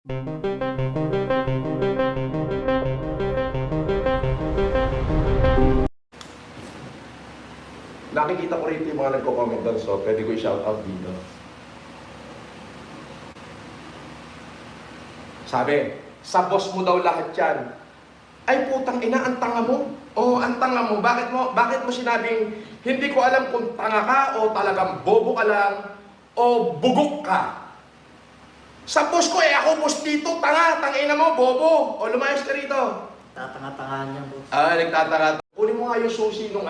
Nakikita ko rito yung mga nagko-comment doon, so pwede ko i-shoutout dito. Sabi, sa boss mo daw lahat yan. Ay putang ina, ang tanga mo. Oo, ang tanga mo. Bakit mo sinabing hindi ko alam kung tanga ka o talagang bobo ka lang o bugok ka? Sa boss ko ako boss dito, tangina mo, bobo. O lumayas ka rito. Tatanga-tangahan niya, boss. Nagtatanga. Kunin mo nga yung susi ng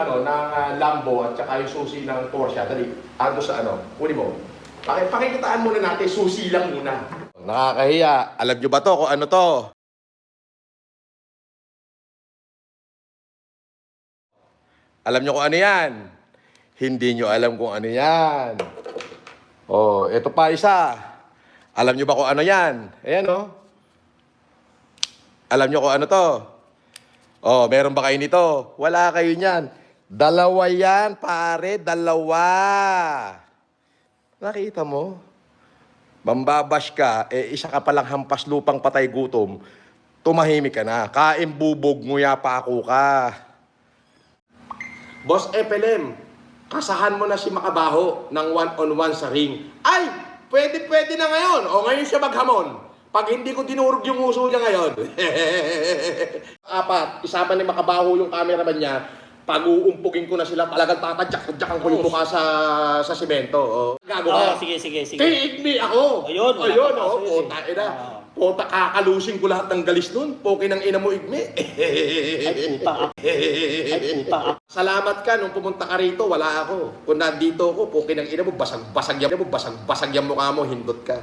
Lambo at saka yung susi ng Porsche. Dali, ando sa kunin mo. Pakikitaan muna natin, susi lang muna. Nakakahiya. Alam nyo ba to kung ano to? Alam nyo kung ano yan? Hindi nyo alam kung ano yan. Oh, ito pa isa. Alam nyo ba kung ano yan? Ayan oh. Alam nyo kung ano to? Oh, meron ba kayo nito? Wala kayo niyan. Dalawa yan, pare. Dalawa. Nakita mo? Mambabash ka, isa ka palang hampas lupang patay gutom. Tumahimik ka na. Kain bubog, nguya pa ako ka. Boss FLM, kasahan mo na si Makabaho ng one-on-one sa ring. Ay, pwede na ngayon. O ngayon siya maghamon. Pag hindi ko dinurog yung uso niya ngayon. Apat, isama ni Makabaho yung cameraman niya. Pag uumpugin ko na sila, talagang tatadyak-tadyakan ko yung mukha sa simento. Oh. Gago ka. Sige. Take me ako. Ayun, Puta ina. Puta, kakalusin ko lahat ng galis nun. Poke ng ina mo, igme. Ay, puta. Salamat ka nung pumunta ka rito, wala ako. Kung nandito ako, poke ng ina mo, basag yung mukha mo, hindot ka.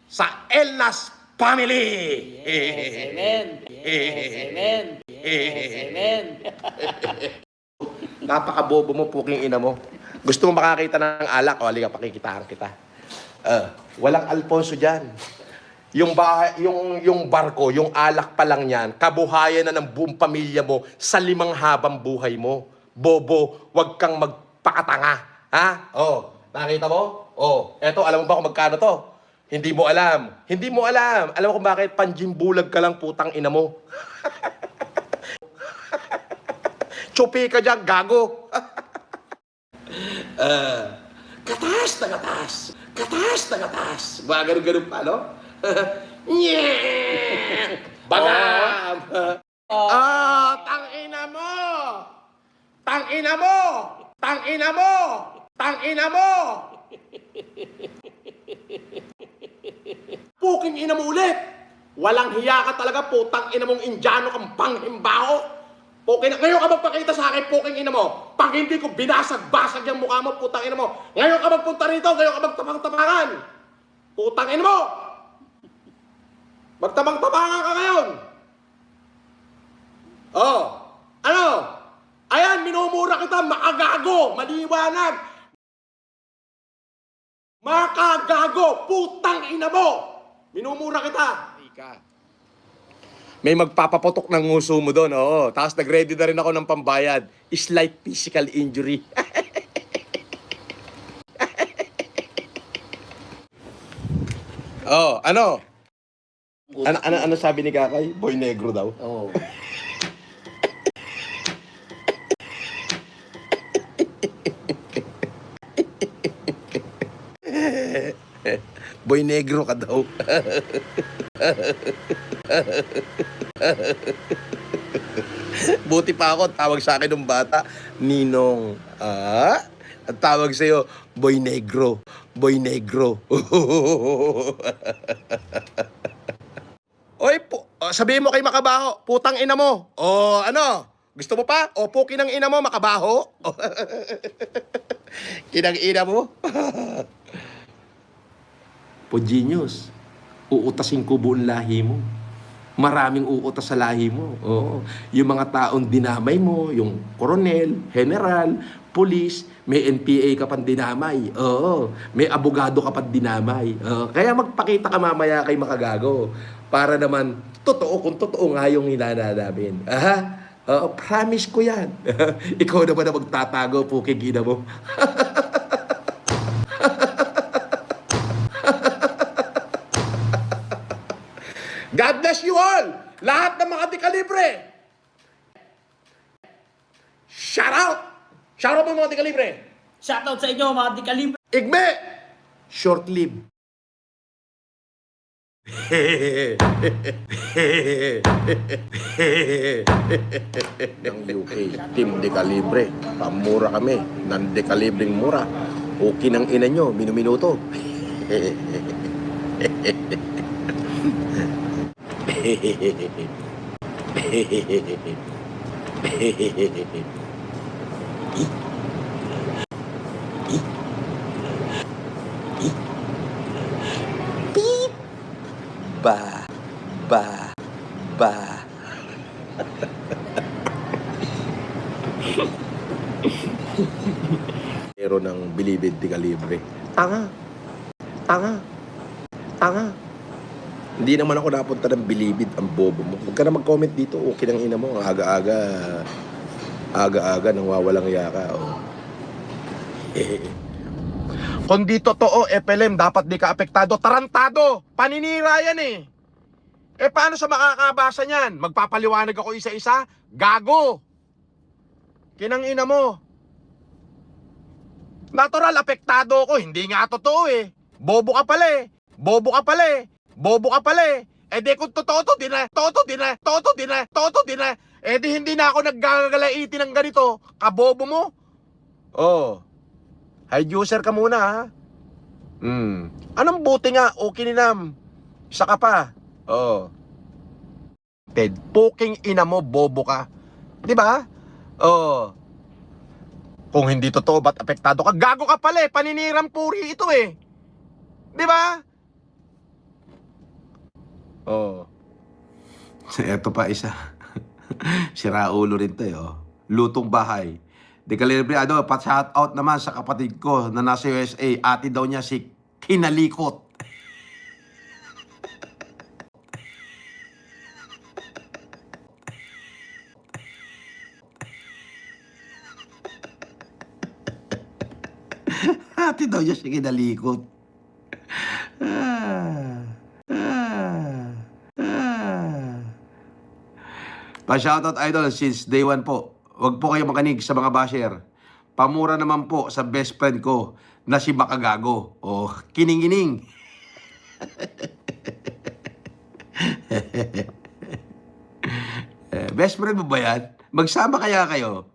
Sa Elnas Family! Yes, amen. Napakabobo mo, puking ina mo. Gusto mo makakita ng alak? O, halika, pakikitaan kita. Walang Alfonso dyan. Yung barko, yung alak pa lang yan, kabuhayan na ng buong pamilya mo sa 5 habang buhay mo. Bobo, wag kang magpakatanga. Ha? Nakita mo? Eto, alam mo ba kung magkano to? Hindi mo alam. Alam mo kung bakit? Panjimbulag ka lang, putang ina mo. Chupi ka dyan, gago. Katas na katas. Ganun pa, no? Bagam! Tangina mo! Puking ina mo ulit! Walang hiya ka talaga, putang ina mong Indiano kang panghimbaho! Ngayon ka magpakita sa akin, puking ina mo! Pag hindi ko binasag-basag yung mukha mo, putang ina mo! Ngayon ka magpunta rito, ngayon ka magtapang-tapangan! Putang ina mo! Magtabang-tabangan ka ngayon! Ano? Ayan, minumura kita, makagago, maliwanag! Makagago, putang ina mo! Minumura kita! May magpapaputok ng nguso mo doon, oo. Tapos nag-ready na rin ako ng pambayad. Slight physical injury. Ano? Ano sabi ni Kakay? Boy negro daw. Oo. Boy negro ka daw. Buti pa ako, tawag sa akin ng bata, Ninong. At tawag sa'yo, Boy negro. Oy, sabihin mo kay Makabaho, putang ina mo. Ano? Gusto mo pa? Puki ng ina mo, Makabaho. Kinang ina mo. Po genius, uutasin ko buong lahi mo. Maraming uutas sa lahi mo. Oo. Yung mga taong dinamay mo, yung koronel, general, pulis, may NPA ka pang dinamay. Oo. May abogado ka pang dinamay. Kaya magpakita ka mamaya kay Makagago. Para naman, totoo kung totoo nga yung hinana namin. Promise ko yan. Ikaw naman na magtatago, puking ina mo. bless you all! Lahat ng mga dekalibre! Shout out! Shout out po mga dekalibre! Shoutout sa inyo mga dekalibre. Igme! Short-lived. ng UK, Team Decalibre. Pamura kami, ng Decalibreng mura. Okay ng ina nyo, minuminuto. Ba, ba, ba. Pero ng Bilibid Decalibre. Tanga. Tanga. Tanga. Hindi naman ako napunta ng Bilibid, ang bobo mo. Huwag ka na mag-comment dito. Okay ng ina mo. Aga-aga. Aga-aga nang wawalang yaka. Oh. Kung di totoo, FLM, dapat di ka apektado. Tarantado! Paninira yan eh. Eh paano sa makakabasa niyan? Magpapaliwanag ako isa-isa? Gago! Kinang ina mo. Natural, apektado ako. Hindi nga totoo eh. Bobo ka pala eh. Bobo ka pala eh. Bobo ka pala eh. Eh di kung totoo to, di na. Eh di hindi na ako naggagalaiti ng ganito. Kabobo mo. Oh. High user ka muna ha. Anong buti nga? Okay ni Nam. Isa ka pa. Oh. Ted, poking ina mo, bobo ka. Di ba? Oh. Kung hindi totoo, ba't apektado ka? Gago ka pala eh. Paninirang puri ito eh. Di ba? Oh. Ito pa isa. Siraulo rin to eh. Oh. Lutong bahay. Decalibre, pa-shout out naman sa kapatid ko na nasa USA. Ate daw niya si Kinalikot. Ate daw niya si Kinalikot. Pa-shoutout idol, since day one po. Huwag po kayo makanig sa mga basher. Pamura naman po sa best friend ko na si Bakagago. O, kining-kining. Best friend mo ba yan? Magsama kaya kayo?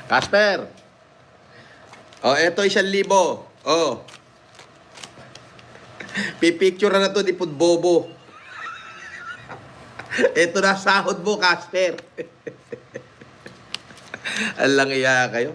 Casper! O, eto 1,000. O. Pipicture na to ni Pudbobo. Eto na sahod mo, Casper. Alang iya kayo.